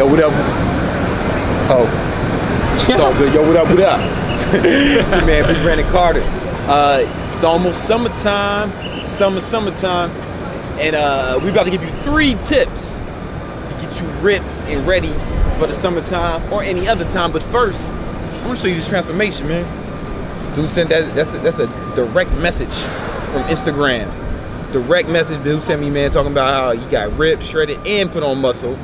Yo, what up? Oh, it's all good. Yo, what up? What up? It's your man, Big Brandon Carter. It's almost summertime. Summertime, and we about to give you 3 tips to get you ripped and ready for the summertime or any other time. But first, I want to show you this transformation, man. Dude sent that's a direct message from Instagram. Direct message dude sent me, man, talking about how he got ripped, shredded, and put on muscle.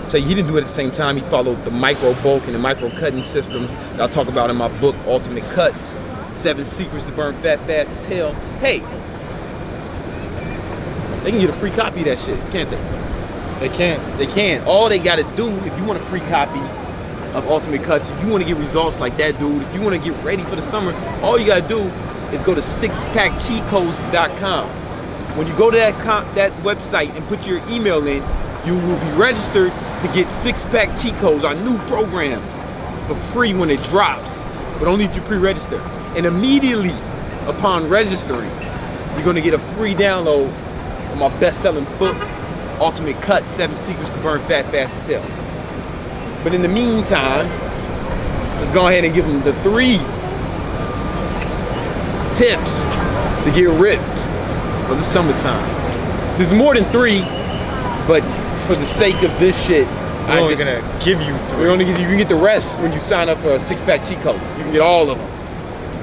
So he didn't do it at the same time. He followed the micro bulk and the micro cutting systems that I talk about in my book, Ultimate Cuts, 7 Secrets to Burn Fat Fast as Hell. Hey, they can get a free copy of that shit, can't they? They can. They can. All they gotta do, if you want a free copy of Ultimate Cuts, if you want to get results like that dude, if you want to get ready for the summer, all you gotta do is go to sixpackcheatcodes.com. When you go to that website and put your email in, you will be registered to get 6-pack cheat codes, our new program, for free when it drops, but only if you pre-register. And immediately upon registering, you're gonna get a free download of my best-selling book, Ultimate Cut, 7 Secrets to Burn Fat Fast as Hell. But in the meantime, let's go ahead and give them the 3 tips to get ripped for the summertime. There's more than 3, but for the sake of this shit, we're only gonna give you 3. You can get the rest when you sign up for 6-pack cheat codes. You can get all of them,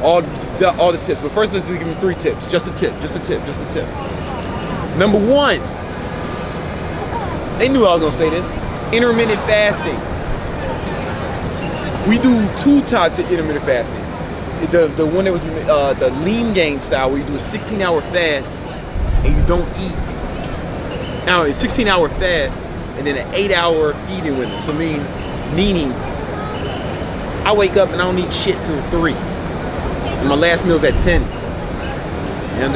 all the tips. But first, let's give them 3 tips. Just a tip. Number 1, they knew I was gonna say this. Intermittent fasting. We do 2 types of intermittent fasting. The one that was the lean gain style, where you do a 16-hour fast and you don't eat. Now, a 16-hour fast and then an 8-hour feeding window. So meaning I wake up and I don't eat shit till 3. And my last meal's at 10. You know what I'm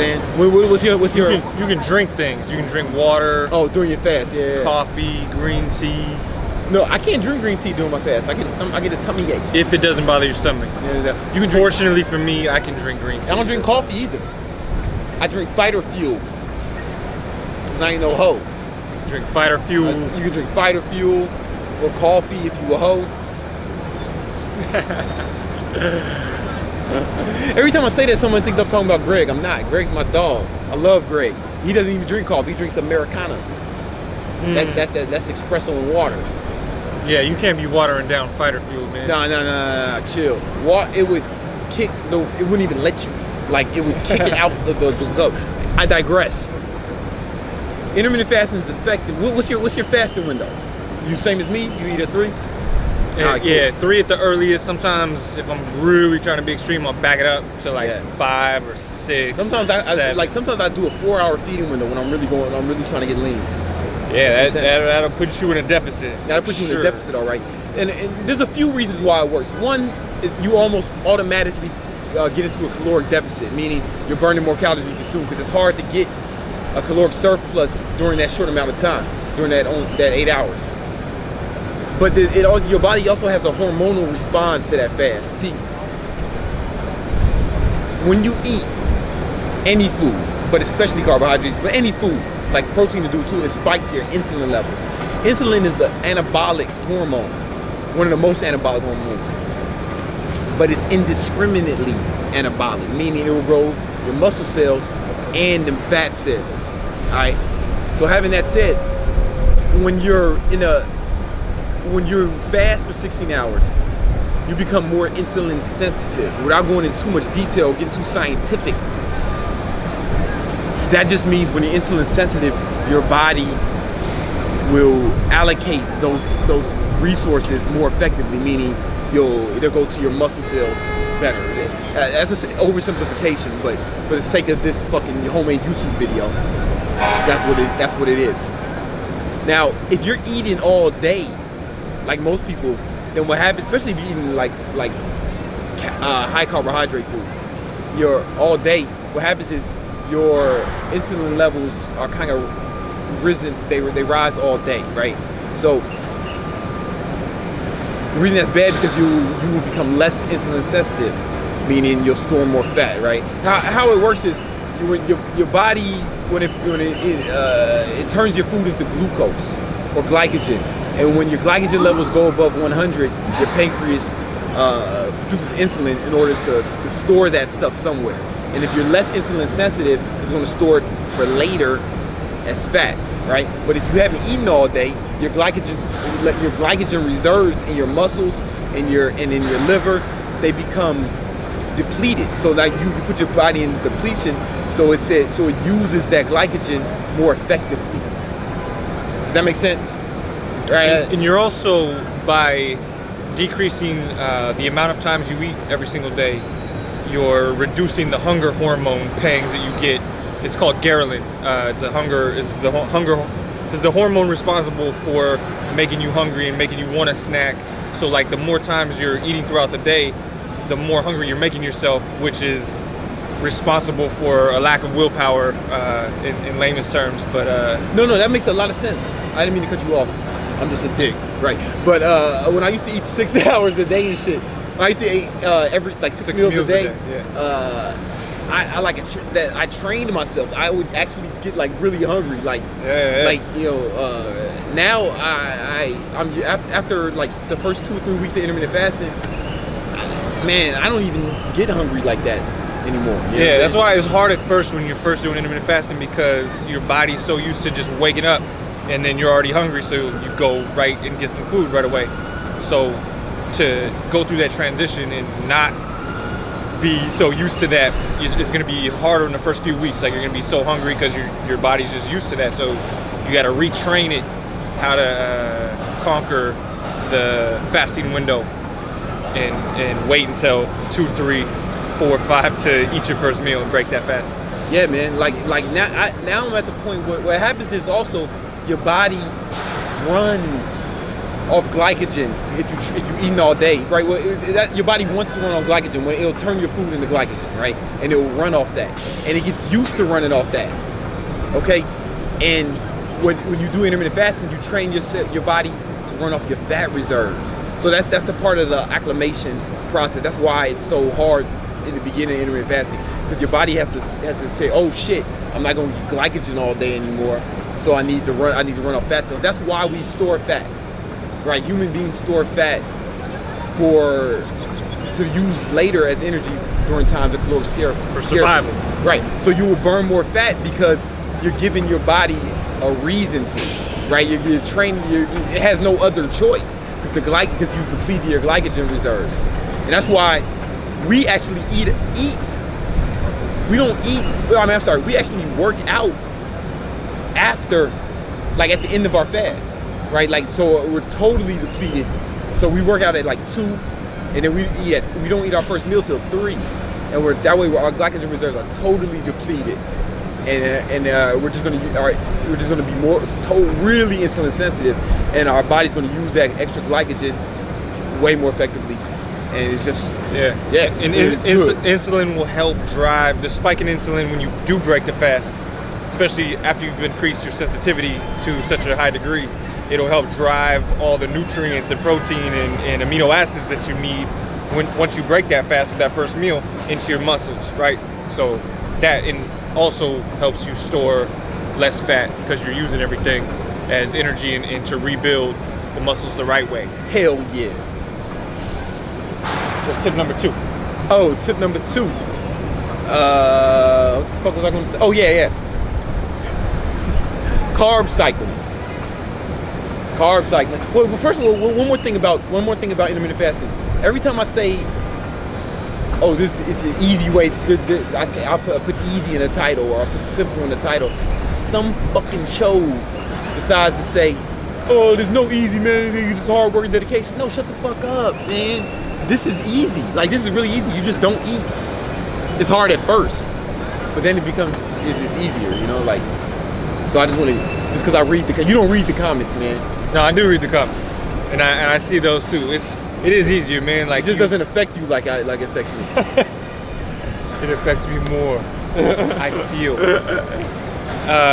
saying? What's your You can drink things. You can drink water. Oh, during your fast, yeah. Coffee, green tea. No, I can't drink green tea during my fast. I get a tummy ache. If it doesn't bother your stomach. Yeah. Fortunately for me, I can drink green tea. I don't drink coffee either. I drink Fighter Fuel. Cause I ain't no hoe. Drink Fighter Fuel. You can drink Fighter Fuel or coffee if you a hoe. Every time I say that, someone thinks I'm talking about Greg. I'm not. Greg's my dog. I love Greg. He doesn't even drink coffee. He drinks Americanas. That's espresso and water. Yeah, you can't be watering down Fighter Fuel, man. No, chill. It wouldn't even let you. Like, it would kick it out the go. I digress. Intermittent fasting is effective. What's your fasting window? You same as me? You eat at 3? Right, cool. Yeah, 3 at the earliest. Sometimes if I'm really trying to be extreme, I'll back it up to like 5 or 6. Sometimes I do a 4-hour feeding window when I'm really trying to get lean. Yeah, that'll put you in a deficit. That'll put you in a deficit, all right. And there's a few reasons why it works. One is you almost automatically get into a caloric deficit, meaning you're burning more calories than you consume, because it's hard to get a caloric surplus during that short amount of time, during that 8 hours. But your body also has a hormonal response to that fast. See, when you eat any food, but especially carbohydrates, but any food, like protein to do too, it spikes your insulin levels. Insulin is the anabolic hormone, one of the most anabolic hormones. But it's indiscriminately anabolic, meaning it will grow your muscle cells and them fat cells. All right. So having that said, when you fast for 16 hours, you become more insulin sensitive. Without going into too much detail, getting too scientific, that just means when you're insulin sensitive, your body will allocate those resources more effectively, meaning it'll go to your muscle cells better. That's an oversimplification, but for the sake of this fucking homemade YouTube video, that's what it is. Now, if you're eating all day, like most people, then what happens, especially if you're eating like high carbohydrate foods, you're all day, what happens is your insulin levels are kind of risen, they rise all day, right? So the reason that's bad because you will become less insulin sensitive, meaning you'll store more fat, right? How it works is your body, when it turns your food into glucose or glycogen, And when your glycogen levels go above 100, your pancreas produces insulin in order to store that stuff somewhere. And if you're less insulin sensitive, it's going to store it for later as fat, right? But if you haven't eaten all day, your glycogen reserves in your muscles and in your liver, they become depleted. So like you put your body in depletion, so it uses that glycogen more effectively. Does that make sense? Right. And you're also, by decreasing the amount of times you eat every single day, you're reducing the hunger hormone pangs that you get. It's called ghrelin. It's the hormone responsible for making you hungry and making you want to snack. So like the more times you're eating throughout the day, the more hungry you're making yourself, which is responsible for a lack of willpower in layman's terms. But no, that makes a lot of sense. I didn't mean to cut you off. I'm just a dick, right? But when I used to eat 6 hours a day and shit, when I used to eat every like six meals a day. Yeah. I trained myself. I would actually get like really hungry, like now I'm after like the first 2 or 3 weeks of intermittent fasting, man, I don't even get hungry like that anymore. Yeah, that's why it's hard at first when you're first doing intermittent fasting, because your body's so used to just waking up and then you're already hungry, so you go right and get some food right away. So to go through that transition and not be so used to that, it's going to be harder in the first few weeks. Like you're going to be so hungry because your body's just used to that. So you got to retrain it how to conquer the fasting window and wait until 2, 3, 4, 5 to eat your first meal and break that fast. Yeah, man. Like now I'm at the point where what happens is also your body runs off glycogen if you eating all day, right? Well, your body wants to run on glycogen when it'll turn your food into glycogen, right? And it will run off that, and it gets used to running off that. Okay, and when you do intermittent fasting, you train your body to run off your fat reserves. So that's a part of the acclimation process. That's why it's so hard in the beginning of intermittent fasting, because your body has to say, oh shit, I'm not going to eat glycogen all day anymore, so I need to run off fat cells. That's why we store fat. Right, human beings store fat to use later as energy during times of caloric scarcity. For survival. Right, so you will burn more fat because you're giving your body a reason to. Right, you're training. It has no other choice because you've depleted your glycogen reserves, and that's why we actually eat. We don't eat. I'm sorry. We actually work out after, like at the end of our fast. Right, like so we're totally depleted. So we work out at like 2, and then we don't eat our first meal till 3, and that way our glycogen reserves are totally depleted, and we're just gonna be really insulin sensitive, and our body's gonna use that extra glycogen way more effectively, and it's just And insulin will help drive the spike in insulin when you do break the fast, especially after you've increased your sensitivity to such a high degree. It'll help drive all the nutrients and protein and amino acids that you need once you break that fast with that first meal into your muscles, right? So that also helps you store less fat because you're using everything as energy and to rebuild the muscles the right way. Hell yeah. What's tip number 2? Oh, tip number 2. What the fuck was I going to say? Oh, yeah. Carb cycling. Well, first of all, one more thing about intermittent fasting. Every time I say, "Oh, this is an easy way," I say I'll put easy in the title, or I'll put simple in the title. Some fucking chode decides to say, "Oh, there's no easy, man. It's just hard work and dedication." No, shut the fuck up, man. This is easy. Like, this is really easy. You just don't eat. It's hard at first, but then it's easier, you know. Like, so I just want to, just because I read you don't read the comments, man. No, I do read the comments, and I see those too. It is easier, man. Like, it just doesn't affect you like it affects me. It affects me more. I feel.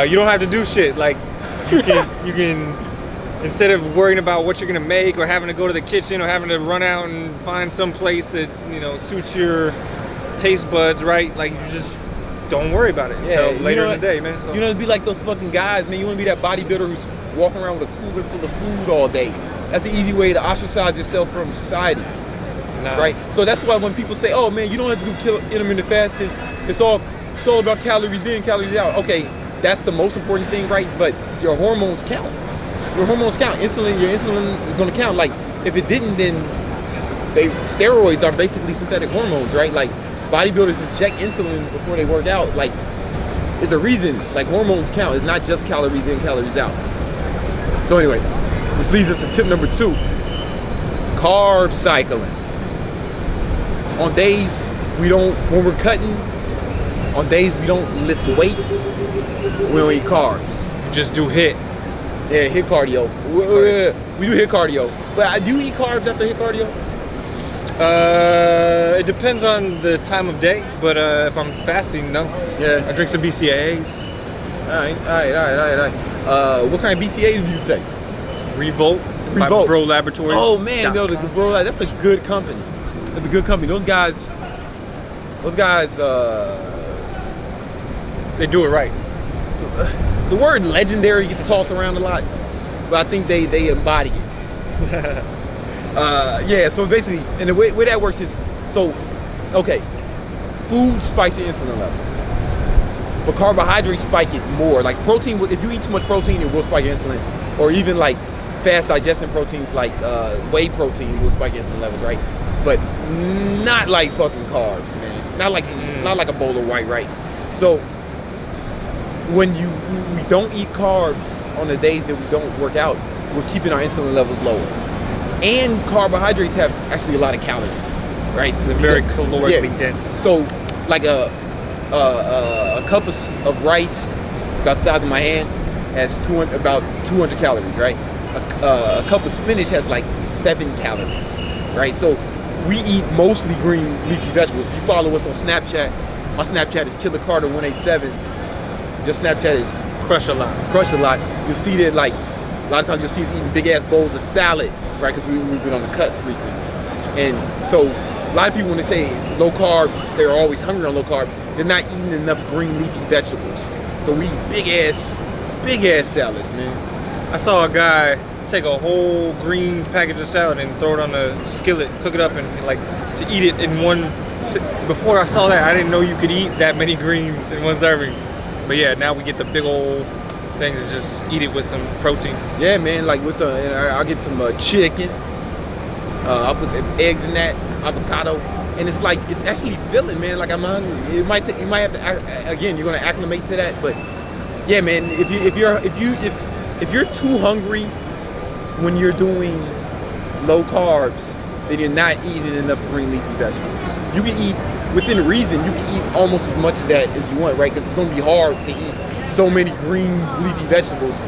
You don't have to do shit. Like, you can instead of worrying about what you're gonna make or having to go to the kitchen or having to run out and find some place that suits your taste buds, right? Like, you just don't worry about it until later in the day, man. So. You don't be like those fucking guys, man. You want to be that bodybuilder who's walking around with a cooler full of food all day. That's an easy way to ostracize yourself from society, right? So that's why when people say, "Oh man, you don't have to do intermittent fasting. It's all about calories in, calories out." Okay, that's the most important thing, right? But your hormones count. Your hormones count. Your insulin is going to count. Like if it didn't, then steroids are basically synthetic hormones, right? Like bodybuilders inject insulin before they work out. Like there's a reason. Like hormones count. It's not just calories in, calories out. So anyway, which leads us to tip number 2: carb cycling. On days when we're cutting, on days we don't lift weights, we don't eat carbs. Just do HIIT. Yeah, HIIT cardio. We do HIIT cardio. But I do eat carbs after HIIT cardio. It depends on the time of day, but if I'm fasting, no. Yeah. I drink some BCAAs. All right. What kind of BCAAs do you take? Revolt. By Bro Laboratories. Oh man, no, the Bro, that's a good company. That's a good company. Those guys, they do it right. The word legendary gets tossed around a lot, but I think they embody it. Yeah, so basically, and the way that works is, so, okay, food spikes your insulin levels, but carbohydrates spike it more. Like protein, if you eat too much protein, it will spike your insulin, or even like fast digesting proteins like whey protein will spike your insulin levels, right? But not like fucking carbs, man. Not like a bowl of white rice. So when we don't eat carbs on the days that we don't work out, we're keeping our insulin levels lower. And carbohydrates have actually a lot of calories, right? So they're very calorically dense. So like a cup of rice about the size of my hand has about 200 calories, right? A cup of spinach has like 7 calories, right? So we eat mostly green leafy vegetables. If you follow us on Snapchat, my Snapchat is KillerCarter187. Your Snapchat is Crush a Lot. You'll see that, like, a lot of times you'll see us eating big ass bowls of salad, right? Because we've been on the cut recently. And so a lot of people, when they say low carbs, they're always hungry on low carbs. They're not eating enough green leafy vegetables. So we eat big ass salads, man. I saw a guy take a whole green package of salad and throw it on the skillet, cook it up, and like to eat it in one. Before I saw that, I didn't know you could eat that many greens in one serving. But yeah, now we get the big old things and just eat it with some protein. Yeah, man. Like with some, I'll get some chicken. I'll put eggs in that, avocado, and it's like it's actually filling, man. Like I'm hungry. You might have to again. You're gonna acclimate to that, but yeah, man. If you're too hungry when you're doing low carbs, then you're not eating enough green leafy vegetables. You can eat, within reason, you can eat almost as much of that as you want, right? Because it's going to be hard to eat so many green leafy vegetables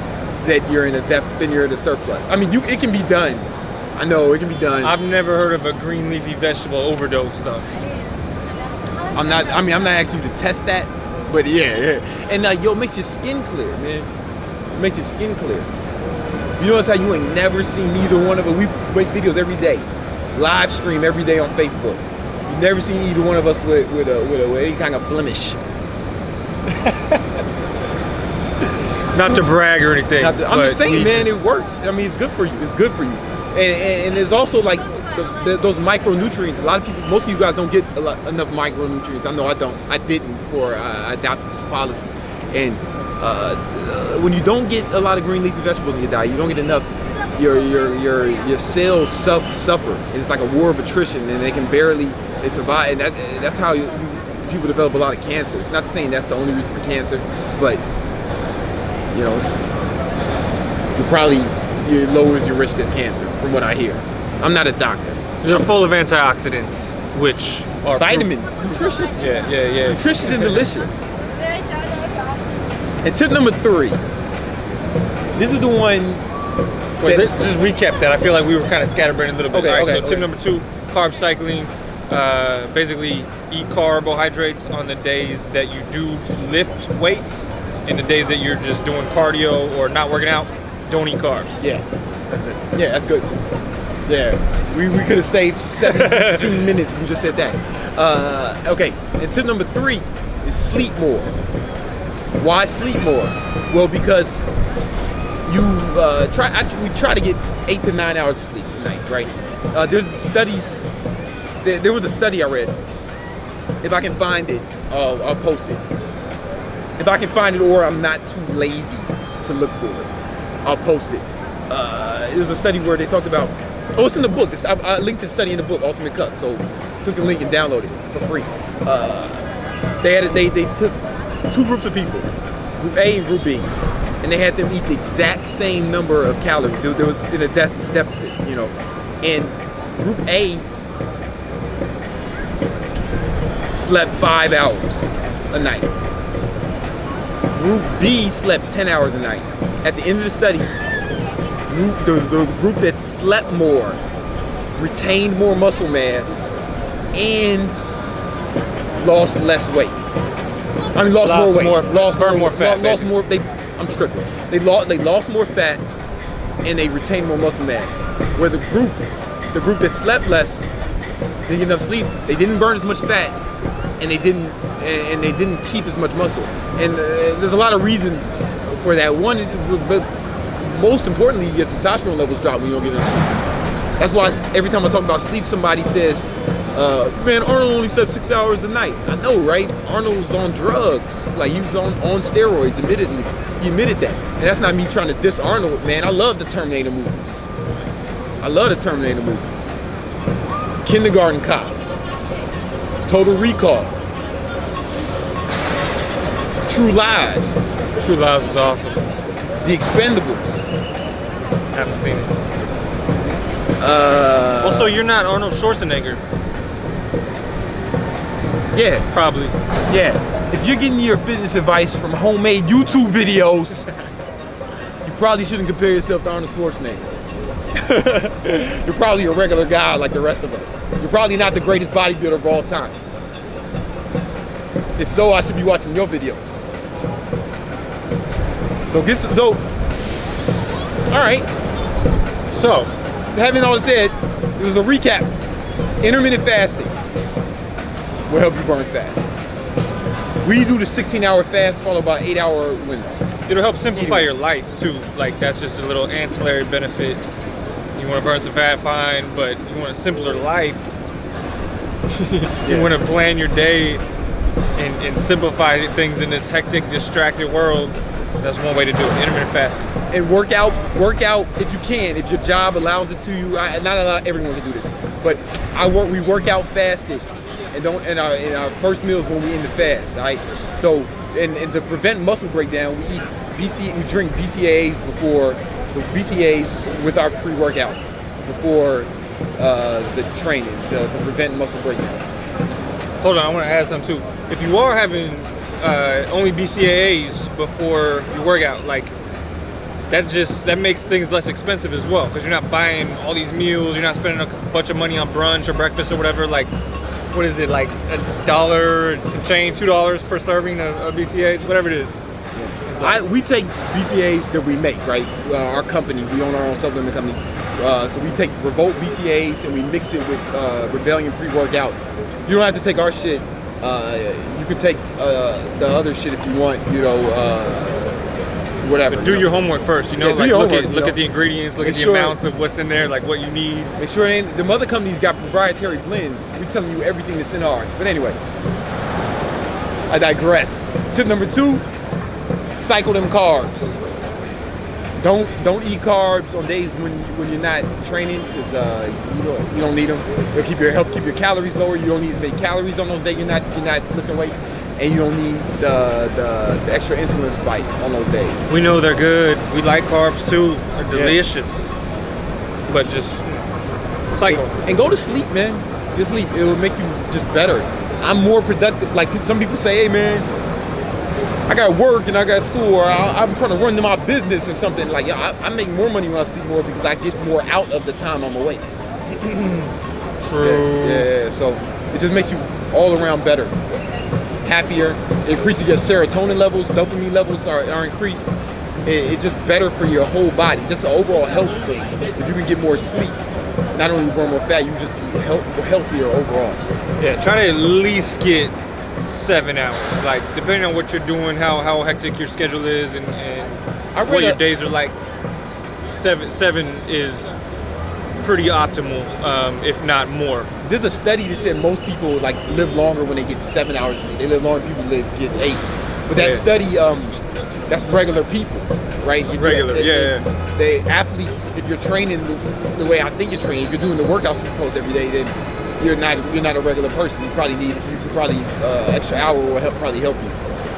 that you're in a surplus. I mean, it can be done. I know it can be done. I've never heard of a green leafy vegetable overdose though. I'm not asking you to test that, but yeah. And it makes your skin clear, man. It makes your skin clear. You notice how you ain't never seen neither one of us. We make videos every day, live stream every day on Facebook. You never seen either one of us with any kind of blemish. Not to brag or anything. I'm just saying, man, it works. I mean, it's good for you. It's good for you. And there's also like those micronutrients. A lot of people, most of you guys don't get enough micronutrients. I know I don't. I didn't before I adopted this policy. And when you don't get a lot of green leafy vegetables in your diet, you don't get enough. Your cells suffer, and it's like a war of attrition, and they can barely survive. And that's how people develop a lot of cancers. Not saying that's the only reason for cancer, but you know, it lowers your risk of cancer, from what I hear. I'm not a doctor. They're full of antioxidants, which are vitamins, nutritious. Yeah. Nutritious and delicious. And tip number 3. This is the one. Wait, just recap that. I feel like we were kind of scatterbrained a little bit. Okay, tip number 2, carb cycling. Basically, eat carbohydrates on the days that you do lift weights, and the days that you're just doing cardio or not working out, don't eat carbs. Yeah, that's it. Yeah, that's good. Yeah, we could have saved 17 minutes if we just said that. Okay, and tip number 3 is sleep more. Why sleep more? Well, because we try to get 8 to 9 hours of sleep a night, right? There's studies. There was a study I read. If I can find it, I'll post it. If I can find it, or I'm not too lazy to look for it, I'll post it. It was a study where they talked about. Oh, it's in the book. I linked the study in the book, Ultimate Cut. So click the link and download it for free. They took 2 groups of people, Group A and Group B, and they had them eat the exact same number of calories. There was in a deficit, you know. And Group A slept 5 hours a night. Group B slept 10 hours a night. At the end of the study, the group that slept more retained more muscle mass and lost less weight. I mean, lost more weight. Burned more fat. Lost more. I'm tripping. They lost more fat and they retained more muscle mass. Where the group that slept less, didn't get enough sleep, they didn't burn as much fat, and they didn't keep as much muscle. And there's a lot of reasons for that. One, but most importantly, your testosterone levels drop when you don't get enough sleep. That's why every time I talk about sleep, somebody says, man, Arnold only slept 6 hours a night. I know, right? Arnold was on drugs. Like, he was on steroids, admittedly. He admitted that. And that's not me trying to diss Arnold, man. I love the Terminator movies. Kindergarten Cop. Total Recall. True Lies. True Lies was awesome. The Expendables. Haven't seen it. Also, you're not Arnold Schwarzenegger. Yeah. Probably. Yeah. If you're getting your fitness advice from homemade YouTube videos, you probably shouldn't compare yourself to Arnold Schwarzenegger. You're probably a regular guy like the rest of us. You're probably not the greatest bodybuilder of all time. If so, I should be watching your videos. So, all right. So, having all said, it was a recap. Intermittent fasting will help you burn fat. We do the 16-hour fast followed by an 8-hour window. It'll help simplify your life too. Like, that's just a little ancillary benefit. You want to burn some fat, fine, but you want a simpler life. You want to plan your day and simplify things in this hectic, distracted world. That's one way to do it, intermittent fasting. And work out if you can, if your job allows it to you. Not everyone can do this, but we work out fasted, and our first meals when we end the fast, all right? So, and to prevent muscle breakdown, we drink BCAAs with our pre-workout before the training to prevent muscle breakdown. Hold on, I want to add something too. If you are having only BCAAs before your workout, like that makes things less expensive as well, because you're not buying all these meals, you're not spending a bunch of money on brunch or breakfast or whatever. Like, what is it, like $1 and some change, $2 per serving of BCAAs, whatever it is. We take BCAAs that we make, right? Our company, we own our own supplement company. So we take Revolt BCAAs and we mix it with Rebellion pre-workout. You don't have to take our shit. You can take the other shit if you want, whatever. But do your homework first, Yeah, look at the ingredients, look at the amounts of what's in there, like what you need. Make sure the other companies got proprietary blends. We're telling you everything that's in ours. But anyway, I digress. Tip number 2. Cycle them carbs. Don't eat carbs on days when you're not training, because you don't need them. They'll help keep your calories lower. You don't need as many calories on those days you're not lifting weights, and you don't need the extra insulin spike on those days. We know they're good. We like carbs too. They're delicious. But just cycle and go to sleep, man. Just sleep. It will make you just better. I'm more productive. Like some people say, hey man, I got work and I got school, or I'm trying to run my business or something. Like, I make more money when I sleep more because I get more out of the time I'm awake. True. Yeah, so it just makes you all around better, happier. It increases your serotonin levels, dopamine levels are increased. It's just better for your whole body. Just an overall health thing. If you can get more sleep, not only burn more fat, you just be healthier overall. Yeah, try to at least get 7 hours, like depending on what you're doing, how hectic your schedule is, and what your days are like. 7 is pretty optimal, if not more. There's a study that said most people like live longer when they get 7 hours sleep. They live longer than people get 8. But that study, that's regular people, right? The athletes, if you're training the way I think you're training, if you're doing the workouts we post every day, then you're not a regular person. You could probably extra hour will probably help you.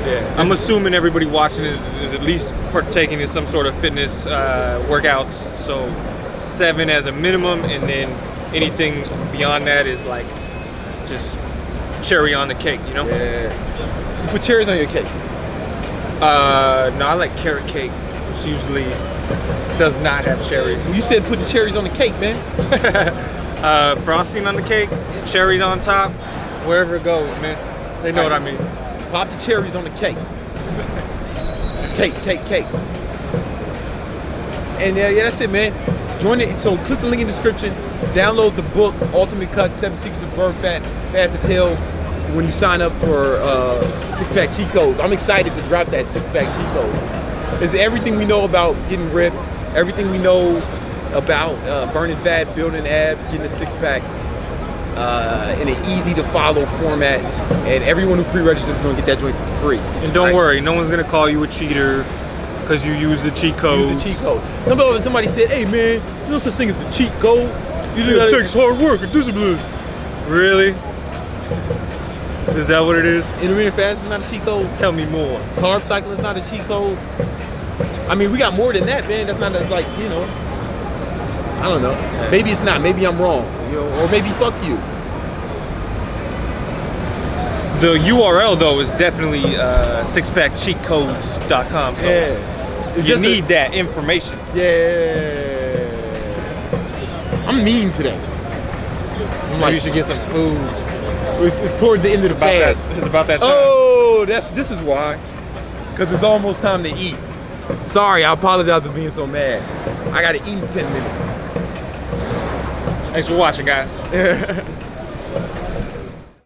Yeah, I'm assuming everybody watching is at least partaking in some sort of fitness workouts. So 7 as a minimum, and then anything beyond that is like just cherry on the cake, you know? Yeah. You put cherries on your cake? No, I like carrot cake, which usually does not have cherries. You said putting cherries on the cake, man. Frosting on the cake, cherries on top, wherever it goes, man. They know what I mean. Pop the cherries on the cake. Cake. And yeah, that's it, man. Join it. So click the link in the description. Download the book, Ultimate Cut, 7 Secrets of Burn Fat Fast as Hell, when you sign up for 6-pack cheat codes. I'm excited to drop that 6-pack cheat codes. It's everything we know about getting ripped, everything we know about burning fat, building abs, getting a 6-pack in an easy to follow format. And everyone who pre-registers is going to get that joint for free. And don't worry, no one's going to call you a cheater because you use the cheat code. Use the cheat code. Somebody said, hey man, there's no such thing as a cheat code. It takes hard work and discipline. Really? Is that what it is? Intermittent fasting is not a cheat code. Tell me more. Carb cycling is not a cheat code. I mean, we got more than that, man. That's not like, you know, I don't know. Yeah. Maybe it's not. Maybe I'm wrong. You know, or maybe fuck you. The URL though is definitely 6packcheatcodes.com. So yeah. you need that information. Yeah. I'm mean today. I'm like, you should get some food. It's towards the end of the fast. It's about that time. Oh, this is why. Because it's almost time to eat. Sorry, I apologize for being so mad. I gotta eat in 10 minutes. Thanks for watching, guys.